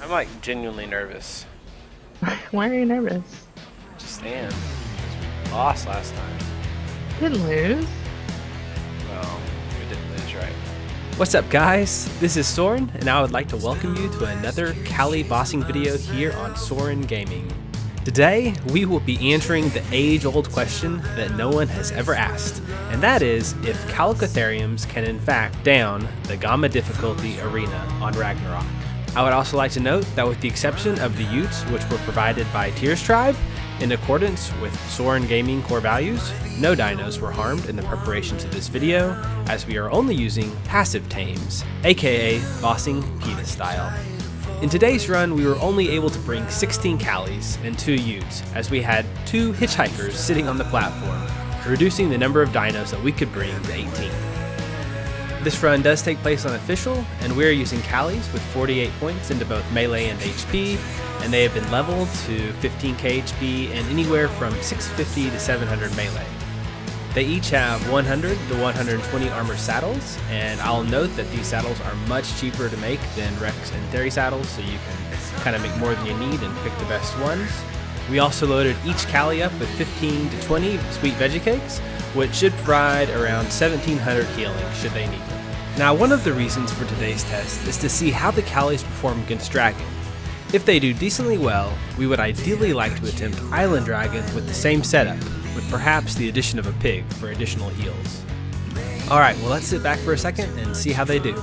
I'm like genuinely nervous. Why are you nervous? Just am. We lost last time. Didn't lose. Well, we didn't lose, right? What's up, guys? This is Sorin, and I would like to welcome you to another Chalis bossing video here on Sorin Gaming. Today, we will be answering the age-old question that no one has ever asked, and that is if Chalicotheriums can in fact down the Gamma difficulty arena on Ragnarok. I would also like to note that with the exception of the Utes, which were provided by Tyr's tribe, in accordance with Sorin Gaming core values, no dinos were harmed in the preparation to this video, as we are only using passive tames, aka bossing PETA style. In today's run, we were only able to bring 16 Chalis and 2 Utes, as we had 2 hitchhikers sitting on the platform, reducing the number of dinos that we could bring to 18. This run does take place on official, and we are using Chalis with 48 points into both melee and HP, and they have been leveled to 15k HP and anywhere from 650 to 700 melee. They each have 100 to 120 armor saddles, and I'll note that these saddles are much cheaper to make than Rex and Theory saddles, so you can kind of make more than you need and pick the best ones. We also loaded each Chali up with 15 to 20 sweet veggie cakes, which should provide around 1700 healing should they need them. Now, one of the reasons for today's test is to see how the Chalis perform against Dragon. If they do decently well, we would ideally like to attempt Island Dragon with the same setup, with perhaps the addition of a pig for additional heals. Alright, well, let's sit back for a second and see how they do.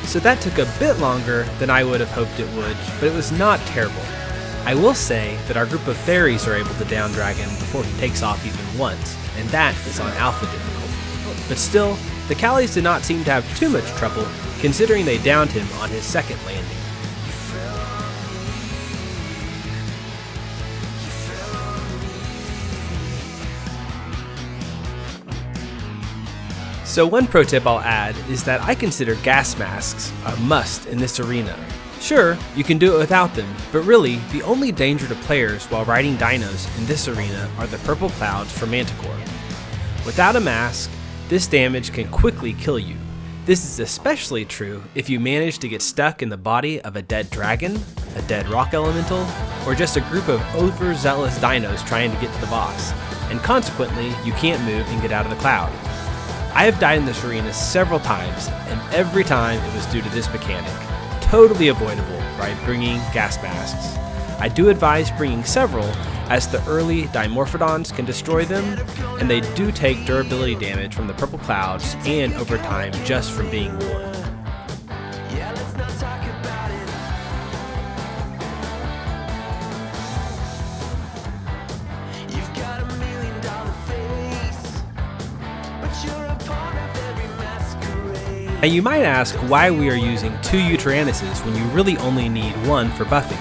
So that took a bit longer than I would have hoped it would, but it was not terrible. I will say that our group of fairies are able to down Dragon before he takes off even once, and that is on alpha difficulty. But still, the Chalis did not seem to have too much trouble, considering they downed him on his second landing. So one pro tip I'll add is that I consider gas masks a must in this arena. Sure, you can do it without them, but really, the only danger to players while riding dinos in this arena are the purple clouds from Manticore. Without a mask, this damage can quickly kill you. This is especially true if you manage to get stuck in the body of a dead dragon, a dead rock elemental, or just a group of overzealous dinos trying to get to the boss, and consequently, you can't move and get out of the cloud. I have died in this arena several times, and every time it was due to this mechanic, totally avoidable by bringing gas masks. I do advise bringing several, as the early Dimorphodons can destroy them, and they do take durability damage from the purple clouds and over time just from being worn. Now you might ask why we are using 2 Uterannuses when you really only need 1 for buffing.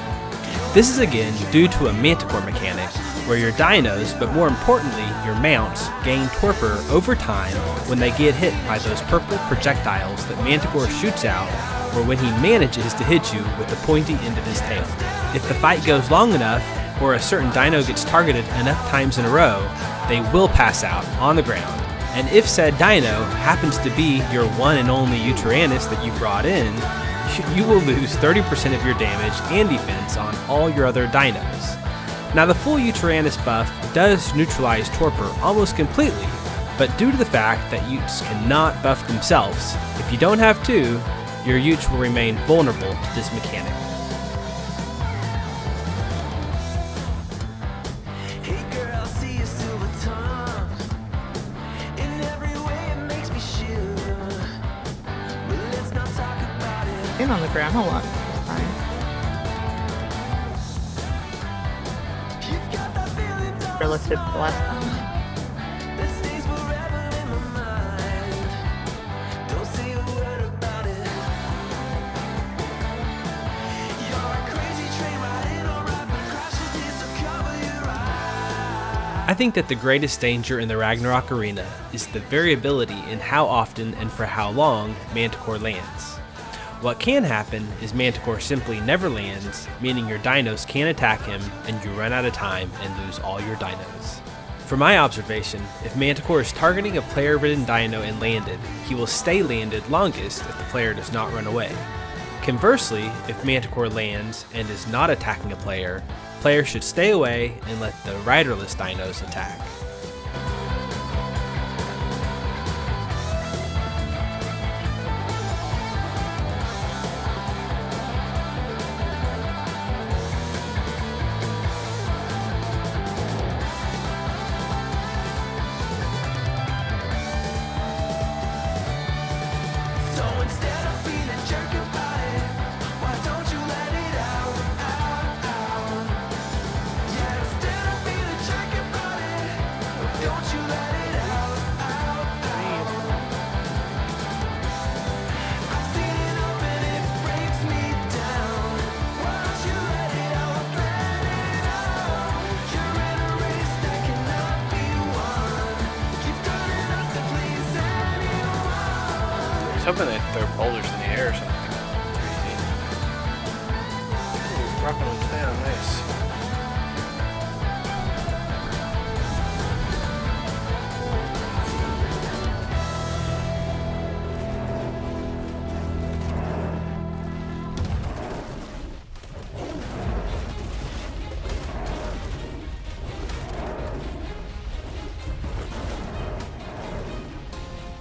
This is again due to a Manticore mechanic, where your dinos, but more importantly your mounts, gain torpor over time when they get hit by those purple projectiles that Manticore shoots out, or when he manages to hit you with the pointy end of his tail. If the fight goes long enough, or a certain dino gets targeted enough times in a row, they will pass out on the ground. And if said dino happens to be your one and only Uterannus that you brought in, you will lose 30% of your damage and defense on all your other dinos. Now the full Uterannus buff does neutralize torpor almost completely, but due to the fact that Utes cannot buff themselves, if you don't have 2, your Utes will remain vulnerable to this mechanic. Been on the ground a lot this time. Relative to last time. I think that the greatest danger in the Ragnarok Arena is the variability in how often and for how long Manticore lands. What can happen is Manticore simply never lands, meaning your dinos can't attack him and you run out of time and lose all your dinos. From my observation, if Manticore is targeting a player-ridden dino and landed, he will stay landed longest if the player does not run away. Conversely, if Manticore lands and is not attacking a player, players should stay away and let the riderless dinos attack. I was hoping they'd throw boulders in the air or something. Ooh, dropping them down, nice.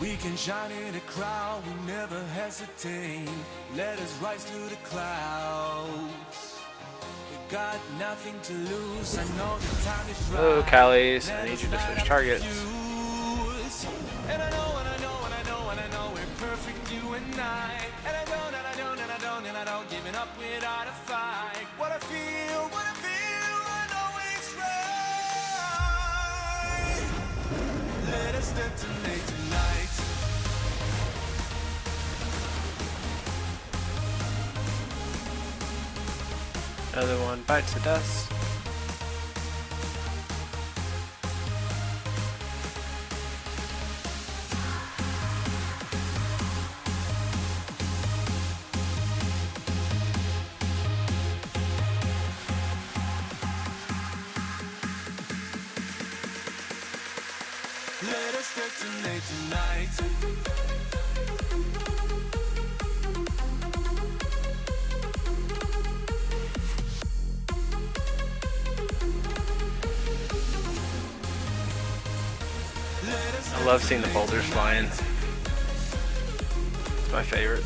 We can shine in a crowd, we never hesitate. Let us rise to the clouds. We got nothing to lose. I know the time is right. Hello, Chalis. I need you to switch targets. And I know, and I know, and I know, and I know we're perfect, you and I. And I don't, and I don't, and I don't, and I don't giving up without a fight. What I feel, I know it's right. Let us detonate tonight. Another one bites the dust. Let us detonate tonight. I love seeing the boulders flying. It's my favorite.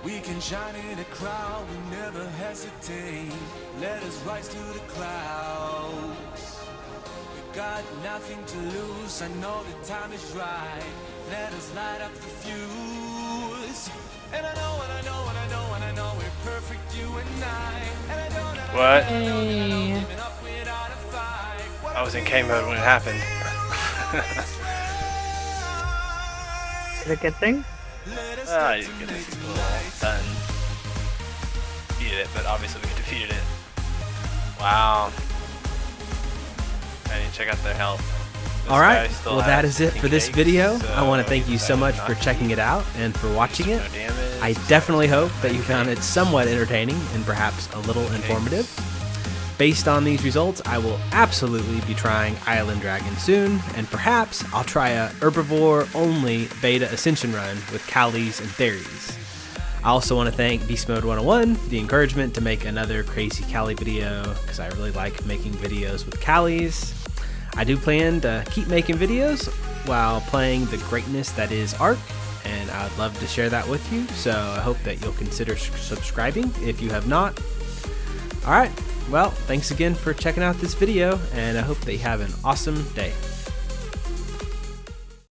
We can shine in a crowd, we never hesitate. Let us rise to the clouds. We got nothing to lose, I know the time is right. Let us light up the fuse. And I know, and I know, and I know, and I know we're perfect, you and I. And I don't, and I What? don't, and I don't, and I don't, giving up without a fight. I was in K mode when it happened. Is it a good thing? You get this little done. Defeated it, but obviously we defeated it. Wow. I need to check out their health. This Alright, guy still well that has is it for this pink video. eggs, I want to so thank you so decided much not for to checking it out and for watching it. No damage. I definitely hope that you found it somewhat entertaining and perhaps a little informative. Based on these results, I will absolutely be trying Island Dragon soon, and perhaps I'll try a herbivore-only beta ascension run with Chalis and Theres. I also want to thank Beast Mode 101 for the encouragement to make another crazy Chali video, because I really like making videos with Chalis. I do plan to keep making videos while playing the greatness that is Ark, and I would love to share that with you, so I hope that you'll consider subscribing if you have not. Alright, well, thanks again for checking out this video, and I hope that you have an awesome day.